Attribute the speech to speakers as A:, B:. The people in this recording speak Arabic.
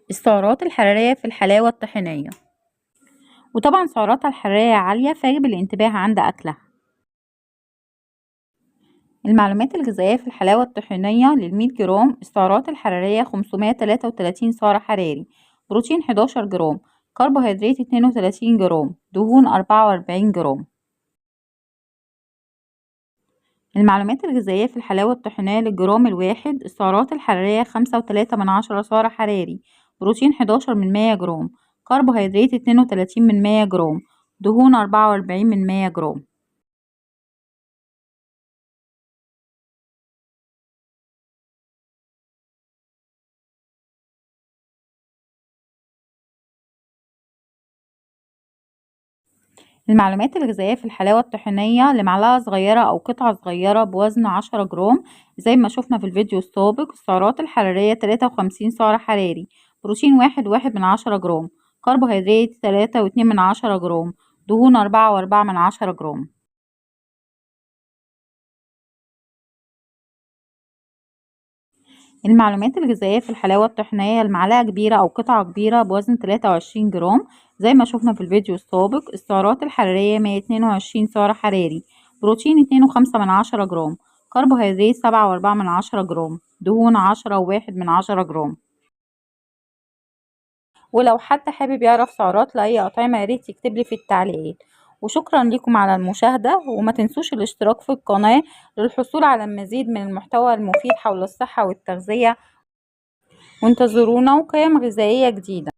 A: السعرات الحرارية في الحلاوة الطحينية، وطبعا سعراتها الحرارية عالية فيجب الانتباه عند أكلها. المعلومات الغذائية في الحلاوة الطحينية لل100 جرام السعرات الحرارية 533 سعر حراري، بروتين 11 جرام، كربوهيدرات 32 جرام، دهون 44 جرام. المعلومات الغذائية في الحلاوة الطحينية للجرام الواحد السعرات الحرارية 5.3 سعر حراري، بروتين 11 من 100 جرام، كربوهيدرات 32 من 100 جرام، دهون 44 من 100 جرام. المعلومات الغذائية في الحلاوة الطحينية لمعلقة صغيرة أو قطعة صغيرة بوزن 10 جرام زي ما شفنا في الفيديو السابق. السعرات الحرارية 53 سعر حراري، بروتين 1.1 جرام، كربوهيدرات 3.2 جرام، دهون 4.4 جرام. المعلومات الغذائية في الحلاوة الطحينية المعلقة كبيرة أو قطعة كبيرة بوزن 23 جرام زي ما شفنا في الفيديو السابق. السعرات الحرارية 122 سعر حراري، بروتين 2.5 جرام، كربوهيدرات 7.4 جرام، دهون 10.1 جرام. ولو حد حابب يعرف سعرات لأي أطعمة ياريت يكتبلي في التعليقات. وشكرا لكم على المشاهدة، وما تنسوش الاشتراك في القناة للحصول على المزيد من المحتوى المفيد حول الصحة والتغذية. وانتظرونا وقيم غذائية جديدة.